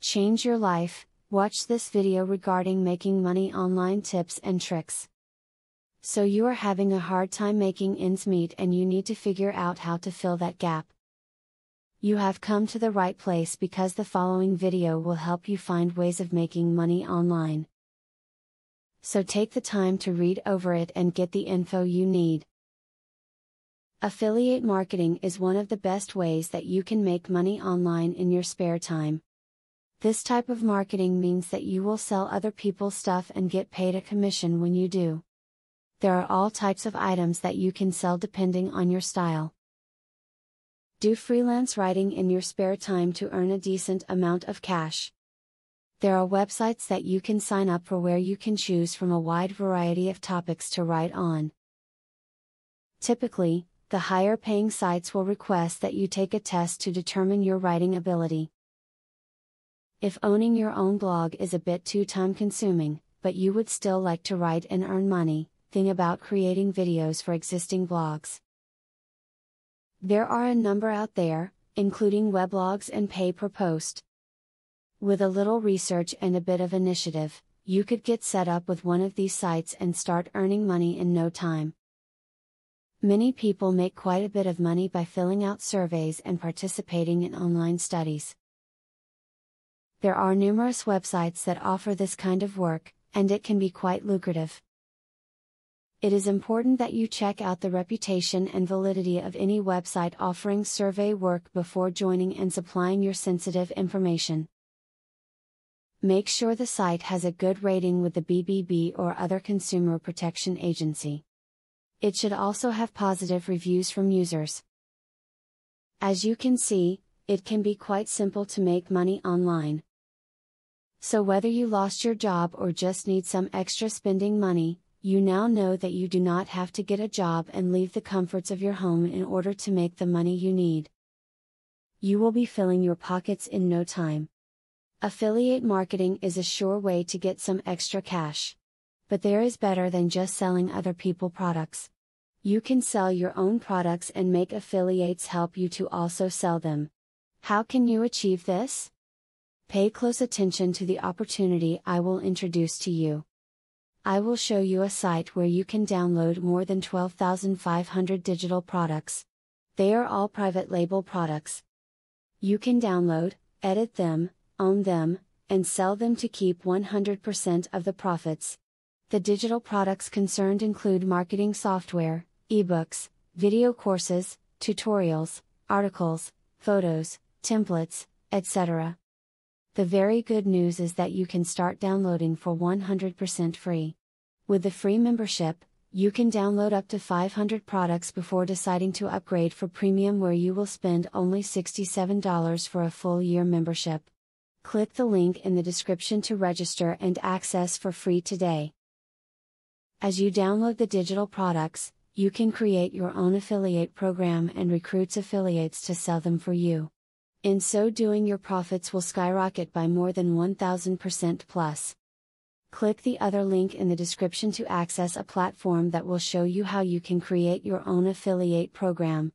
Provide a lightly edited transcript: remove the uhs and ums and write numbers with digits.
change your life. Watch this video regarding making money online tips and tricks. So you are having a hard time making ends meet and you need to figure out how to fill that gap. You have come to the right place because the following video will help you find ways of making money online. So take the time to read over it and get the info you need. Affiliate marketing is one of the best ways that you can make money online in your spare time. This type of marketing means that you will sell other people's stuff and get paid a commission when you do. There are all types of items that you can sell depending on your style. Do freelance writing in your spare time to earn a decent amount of cash. There are websites that you can sign up for where you can choose from a wide variety of topics to write on. Typically, the higher paying sites will request that you take a test to determine your writing ability. If owning your own blog is a bit too time consuming, but you would still like to write and earn money, think about creating videos for existing blogs. There are a number out there, including weblogs and pay per post. With a little research and a bit of initiative, you could get set up with one of these sites and start earning money in no time. Many people make quite a bit of money by filling out surveys and participating in online studies. There are numerous websites that offer this kind of work, and it can be quite lucrative. It is important that you check out the reputation and validity of any website offering survey work before joining and supplying your sensitive information. Make sure the site has a good rating with the BBB or other consumer protection agency. It should also have positive reviews from users. As you can see, it can be quite simple to make money online. So whether you lost your job or just need some extra spending money, you now know that you do not have to get a job and leave the comforts of your home in order to make the money you need. You will be filling your pockets in no time. Affiliate marketing is a sure way to get some extra cash. But there is better than just selling other people's products. You can sell your own products and make affiliates help you to also sell them. How can you achieve this? Pay close attention to the opportunity I will introduce to you. I will show you a site where you can download more than 12,500 digital products. They are all private label products. You can download, edit them, own them, and sell them to keep 100% of the profits. The digital products concerned include marketing software, ebooks, video courses, tutorials, articles, photos, templates, etc. The very good news is that you can start downloading for 100% free. With the free membership, you can download up to 500 products before deciding to upgrade for premium, where you will spend only $67 for a full year membership. Click the link in the description to register and access for free today. As you download the digital products, you can create your own affiliate program and recruit affiliates to sell them for you. In so doing, your profits will skyrocket by more than 1000% plus. Click the other link in the description to access a platform that will show you how you can create your own affiliate program.